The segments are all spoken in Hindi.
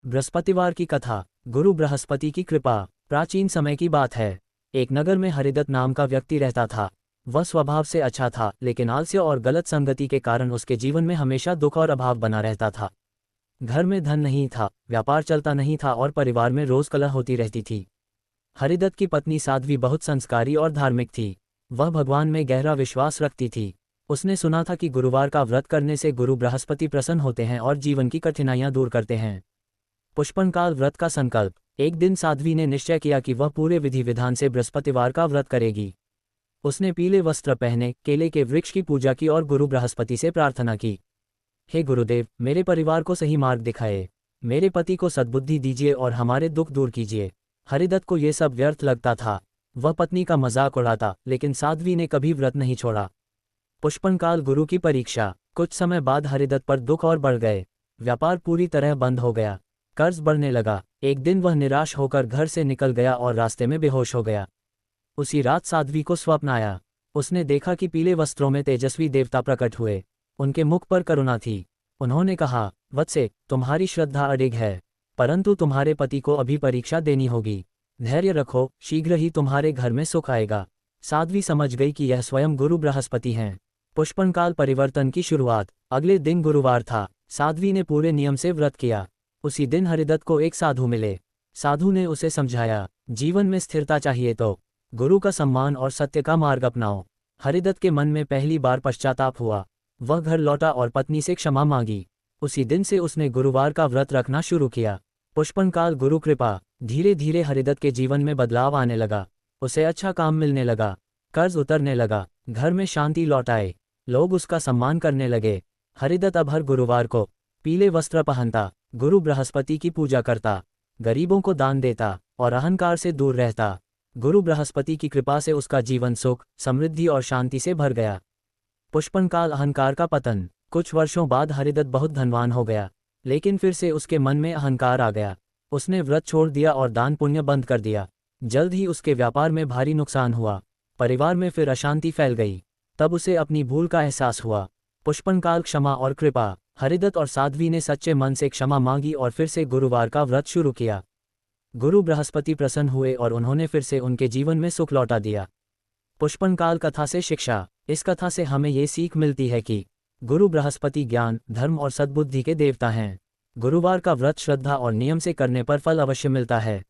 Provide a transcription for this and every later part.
बृहस्पतिवार की कथा। गुरु बृहस्पति की कृपा। प्राचीन समय की बात है। एक नगर में हरिदत्त नाम का व्यक्ति रहता था। वह स्वभाव से अच्छा था, लेकिन आलस्य और गलत संगति के कारण उसके जीवन में हमेशा दुख और अभाव बना रहता था। घर में धन नहीं था, व्यापार चलता नहीं था और परिवार में रोज कलह होती रहती थी। हरिदत्त की पत्नी साध्वी बहुत संस्कारी और धार्मिक थी। वह भगवान में गहरा विश्वास रखती थी। उसने सुना था कि गुरुवार का व्रत करने से गुरु बृहस्पति प्रसन्न होते हैं और जीवन की कठिनाइयां दूर करते हैं। पुष्पनकाल व्रत का संकल्प। एक दिन साध्वी ने निश्चय किया कि वह पूरे विधि विधान से बृहस्पतिवार का व्रत करेगी। उसने पीले वस्त्र पहने, केले के वृक्ष की पूजा की और गुरु बृहस्पति से प्रार्थना की, हे गुरुदेव, मेरे परिवार को सही मार्ग दिखाए, मेरे पति को सद्बुद्धि दीजिए और हमारे दुख दूर कीजिए। हरिदत्त को ये सब व्यर्थ लगता था। वह पत्नी का मजाक उड़ाता, लेकिन साध्वी ने कभी व्रत नहीं छोड़ा। पुष्पनकाल गुरु की परीक्षा। कुछ समय बाद हरिदत्त पर दुख और बढ़ गए। व्यापार पूरी तरह बंद हो गया, कर्ज बढ़ने लगा। एक दिन वह निराश होकर घर से निकल गया और रास्ते में बेहोश हो गया। उसी रात साध्वी को स्वप्न आया। उसने देखा कि पीले वस्त्रों में तेजस्वी देवता प्रकट हुए। उनके मुख पर करुणा थी। उन्होंने कहा, वत्से, तुम्हारी श्रद्धा अडिग है, परंतु तुम्हारे पति को अभी परीक्षा देनी होगी। धैर्य रखो, शीघ्र ही तुम्हारे घर में सुख आएगा। साध्वी समझ गई कि यह स्वयं गुरु बृहस्पति हैं। पुष्पनकाल परिवर्तन की शुरुआत। अगले दिन गुरुवार था। साध्वी ने पूरे नियम से व्रत किया। उसी दिन हरिदत्त को एक साधु मिले। साधु ने उसे समझाया, जीवन में स्थिरता चाहिए तो गुरु का सम्मान और सत्य का मार्ग अपनाओ। हरिदत्त के मन में पहली बार पश्चाताप हुआ। वह घर लौटा और पत्नी से क्षमा मांगी। उसी दिन से उसने गुरुवार का व्रत रखना शुरू किया। पुष्पनकाल गुरु कृपा। धीरे धीरे हरिदत्त के जीवन में बदलाव आने लगा। उसे अच्छा काम मिलने लगा, कर्ज उतरने लगा, घर में शांति लौट आए, लोग उसका सम्मान करने लगे। हरिदत्त अब हर गुरुवार को पीले वस्त्र पहनता, गुरु बृहस्पति की पूजा करता, गरीबों को दान देता और अहंकार से दूर रहता। गुरु बृहस्पति की कृपा से उसका जीवन सुख, समृद्धि और शांति से भर गया। पुष्पनकाल अहंकार का पतन। कुछ वर्षों बाद हरिदत्त बहुत धनवान हो गया, लेकिन फिर से उसके मन में अहंकार आ गया। उसने व्रत छोड़ दिया और दान पुण्य बंद कर दिया। जल्द ही उसके व्यापार में भारी नुकसान हुआ। परिवार में फिर अशांति फैल गई। तब उसे अपनी भूल का एहसास हुआ। पुष्पनकाल क्षमा और कृपा। हरिदत्त और साध्वी ने सच्चे मन से क्षमा मांगी और फिर से गुरुवार का व्रत शुरू किया। गुरु बृहस्पति प्रसन्न हुए और उन्होंने फिर से उनके जीवन में सुख लौटा दिया। पुष्पनकाल कथा से शिक्षा। इस कथा से हमें ये सीख मिलती है कि गुरु बृहस्पति ज्ञान, धर्म और सद्बुद्धि के देवता हैं। गुरुवार का व्रत श्रद्धा और नियम से करने पर फल अवश्य मिलता है।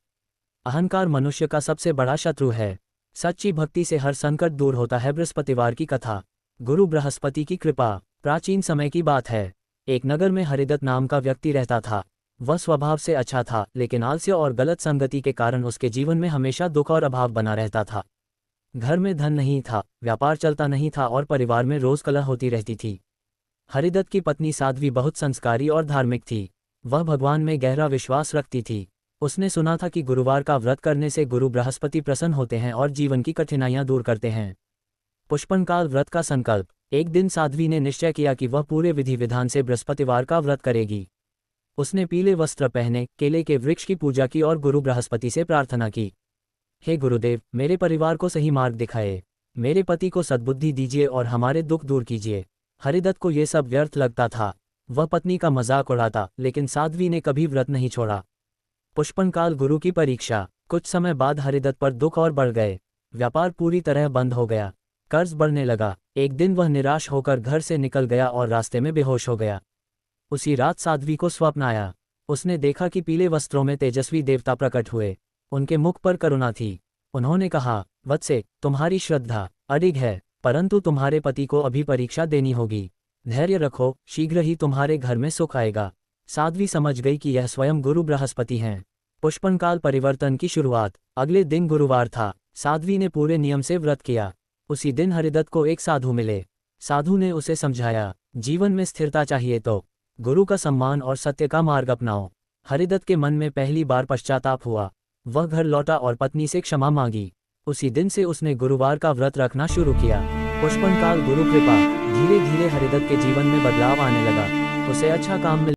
अहंकार मनुष्य का सबसे बड़ा शत्रु है। सच्ची भक्ति से हर संकट दूर होता है। बृहस्पतिवार की कथा। गुरु बृहस्पति की कृपा। प्राचीन समय की बात है। एक नगर में हरिदत्त नाम का व्यक्ति रहता था। वह स्वभाव से अच्छा था, लेकिन आलस्य और गलत संगति के कारण उसके जीवन में हमेशा दुख और अभाव बना रहता था। घर में धन नहीं था, व्यापार चलता नहीं था और परिवार में रोज कलह होती रहती थी। हरिदत्त की पत्नी साध्वी बहुत संस्कारी और धार्मिक थी। वह भगवान में गहरा विश्वास रखती थी। उसने सुना था कि गुरुवार का व्रत करने से गुरु बृहस्पति प्रसन्न होते हैं और जीवन की कठिनाइयां दूर करते हैं। पुष्पनकाल व्रत का संकल्प। एक दिन साध्वी ने निश्चय किया कि वह पूरे विधि विधान से बृहस्पतिवार का व्रत करेगी। उसने पीले वस्त्र पहने, केले के वृक्ष की पूजा की और गुरु बृहस्पति से प्रार्थना की, हे गुरुदेव, मेरे परिवार को सही मार्ग दिखाए, मेरे पति को सद्बुद्धि दीजिए और हमारे दुख दूर कीजिए। हरिदत्त को ये सब व्यर्थ लगता था। वह पत्नी का मजाक उड़ाता, लेकिन साध्वी ने कभी व्रत नहीं छोड़ा। पुष्पनकाल गुरु की परीक्षा। कुछ समय बाद हरिदत्त पर दुख और बढ़ गए। व्यापार पूरी तरह बंद हो गया, कर्ज बढ़ने लगा। एक दिन वह निराश होकर घर से निकल गया और रास्ते में बेहोश हो गया। उसी रात साध्वी को स्वप्न आया। उसने देखा कि पीले वस्त्रों में तेजस्वी देवता प्रकट हुए। उनके मुख पर करुणा थी। उन्होंने कहा, वत्से, तुम्हारी श्रद्धा अडिग है, परंतु तुम्हारे पति को अभी परीक्षा देनी होगी। धैर्य रखो, शीघ्र ही तुम्हारे घर में सुख आएगा। साध्वी समझ गई कि यह स्वयं गुरु बृहस्पति हैं। पुष्पनकाल परिवर्तन की शुरुआत। अगले दिन गुरुवार था। साध्वी ने पूरे नियम से व्रत किया। उसी दिन हरिदत्त को एक साधु मिले। साधु ने उसे समझाया, जीवन में स्थिरता चाहिए तो गुरु का सम्मान और सत्य का मार्ग अपनाओ। हरिदत्त के मन में पहली बार पश्चाताप हुआ। वह घर लौटा और पत्नी से क्षमा मांगी। उसी दिन से उसने गुरुवार का व्रत रखना शुरू किया। पुष्पनकाल गुरु कृपा। धीरे धीरे हरिदत्त के जीवन में बदलाव आने लगा। उसे अच्छा काम मिल